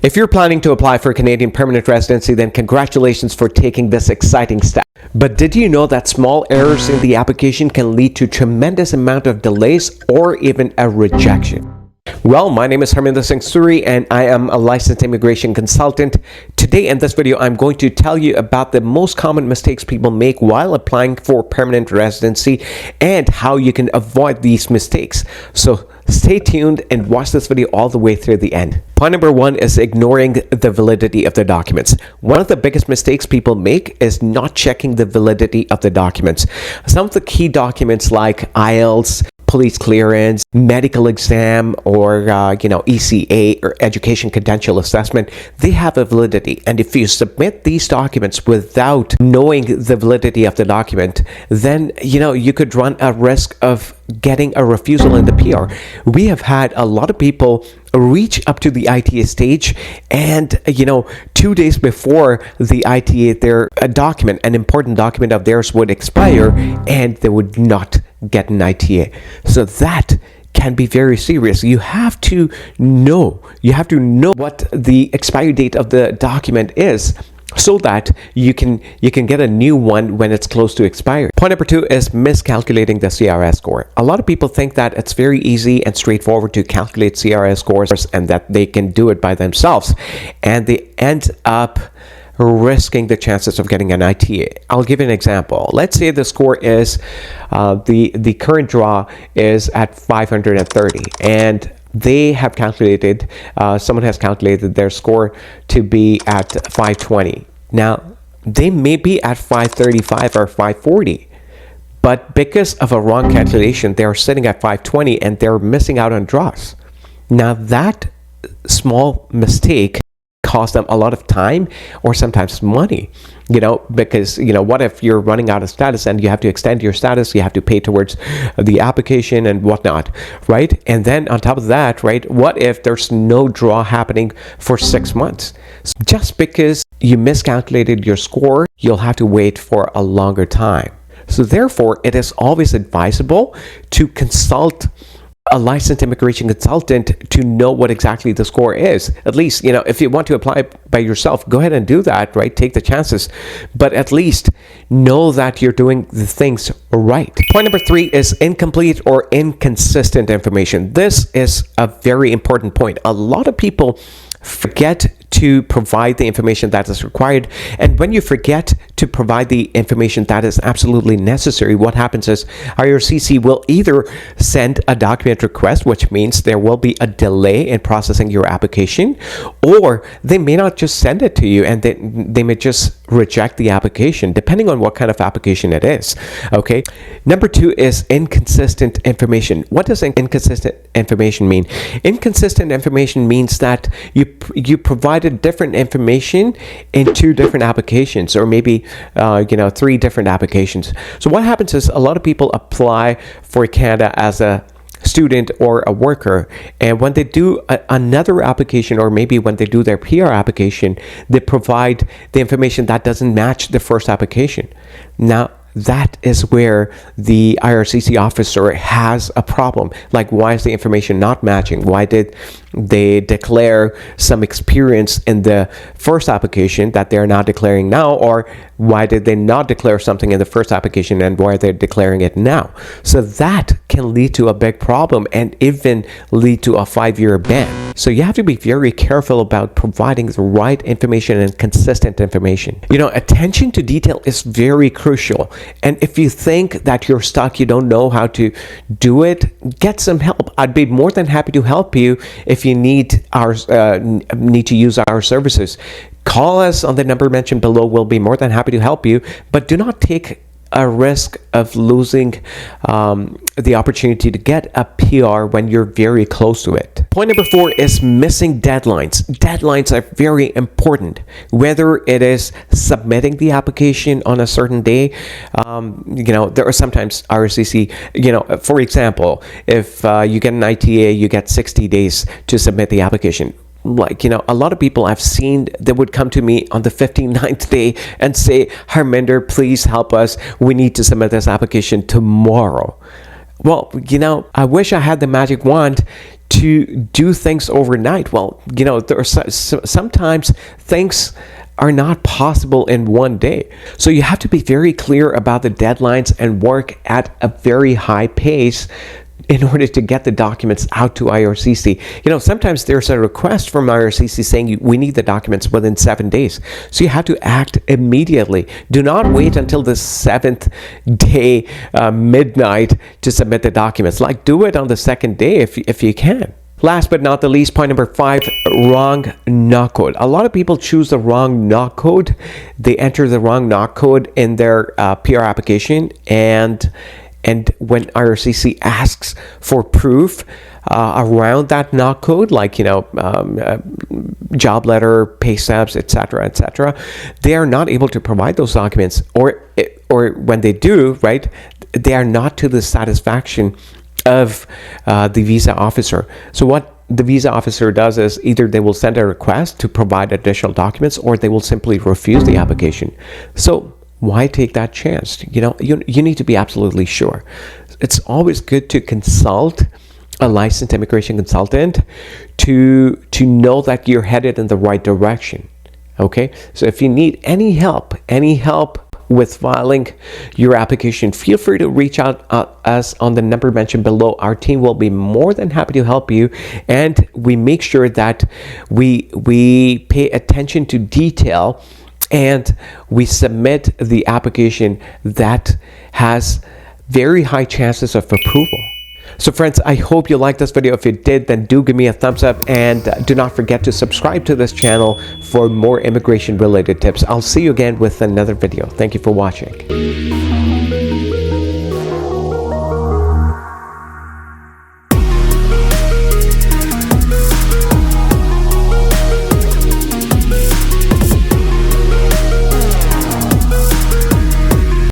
If you're planning to apply for Canadian permanent residency, then congratulations for taking this exciting step. But did you know that small errors in the application can lead to tremendous amount of delays or even a rejection? Well, my name is Harminder Singh Suri and I am a licensed immigration consultant. Today in this video, I'm going to tell you about the most common mistakes people make while applying for permanent residency and how you can avoid these mistakes. So stay tuned and watch this video all the way through the end. Point number one is ignoring the validity of the documents. One of the biggest mistakes people make is not checking the validity of the documents. Some of the key documents like IELTS, police clearance, medical exam, or ECA or education credential assessment, they have a validity. And if you submit these documents without knowing the validity of the document, then you could run a risk of getting a refusal in the PR. We have had a lot of people reach up to the ITA stage and 2 days before the ITA, their document, an important document of theirs, would expire and they would not get an ITA. So that can be very serious. You have to know what the expiry date of the document is, so that you can get a new one when it's close to expiry. Point number two is miscalculating the CRS score. A lot of people think that it's very easy and straightforward to calculate CRS scores and that they can do it by themselves, and they end up risking the chances of getting an ITA. I'll give you an example. Let's say the score is the current draw is at 530 and they have calculated, someone has calculated their score to be at 520. Now, they may be at 535 or 540, but because of a wrong calculation, they're sitting at 520 and they're missing out on draws. Now, that small mistake cost them a lot of time or sometimes money, because what if you're running out of status and you have to extend your status, you have to pay towards the application and whatnot, right? And then on top of that, right, what if there's no draw happening for 6 months? Just because you miscalculated your score, you'll have to wait for a longer time. So therefore, it is always advisable to consult a licensed immigration consultant to know what exactly the score is. At least, if you want to apply by yourself, go ahead and do that, right? Take the chances, but at least know that you're doing the things right. Point number three is incomplete or inconsistent information. This is a very important point. A lot of people forget to provide the information that is required, and when you forget to provide the information that is absolutely necessary, what happens is RCIC will either send a document request, which means there will be a delay in processing your application, or they may not just send it to you and they may just reject the application, depending on what kind of application it is. Okay. Number two is inconsistent information. What does inconsistent information mean? Inconsistent information means that you provided different information in 2 different applications, or maybe 3 different applications. So what happens is a lot of people apply for Canada as a student or a worker, and when they do another application, or maybe when they do their PR application, they provide the information that doesn't match the first application. Now, that is where the RCIC officer has a problem. Like, why is the information not matching? Why did they declare some experience in the first application that they're not declaring now? Or why did they not declare something in the first application and why are they declaring it now? So that can lead to a big problem and even lead to a 5-year ban. So you have to be very careful about providing the right information and consistent information. Attention to detail is very crucial. And if you think that you're stuck, you don't know how to do it, get some help. I'd be more than happy to help you if you need to use our services. Call us on the number mentioned below. We'll be more than happy to help you, but do not take a risk of losing the opportunity to get a PR when you're very close to it. Point number 4 is missing deadlines. Deadlines are very important, whether it is submitting the application on a certain day. There are sometimes RCIC, for example, if you get an ITA, you get 60 days to submit the application. A lot of people I've seen, they would come to me on the 59th day and say, Harminder, please help us. We need to submit this application tomorrow. Well, I wish I had the magic wand to do things overnight. Well, you know, there are sometimes things are not possible in one day. So you have to be very clear about the deadlines and work at a very high pace in order to get the documents out to IRCC. You know, sometimes there's a request from IRCC saying we need the documents within 7 days. So you have to act immediately. Do not wait until the 7th day, midnight, to submit the documents. Like, do it on the 2nd day if you can. Last but not the least, point number 5, wrong knock code. A lot of people choose the wrong knock code. They enter the wrong knock code in their PR application, and when IRCC asks for proof around that knock code, like, you know, job letter, pay stubs, etc., they are not able to provide those documents, or when they do, right, they are not to the satisfaction of the visa officer. So what the visa officer does is either they will send a request to provide additional documents, or they will simply refuse the application. So why take that chance? You know, you need to be absolutely sure. It's always good to consult a licensed immigration consultant to know that you're headed in the right direction. Okay, so if you need any help with filing your application, feel free to reach out us on the number mentioned below. Our team will be more than happy to help you, and we make sure that we pay attention to detail, and we submit the application that has very high chances of approval. So friends, I hope you liked this video. If you did, then do give me a thumbs up, and do not forget to subscribe to this channel for more immigration related tips. I'll see you again with another video. Thank you for watching.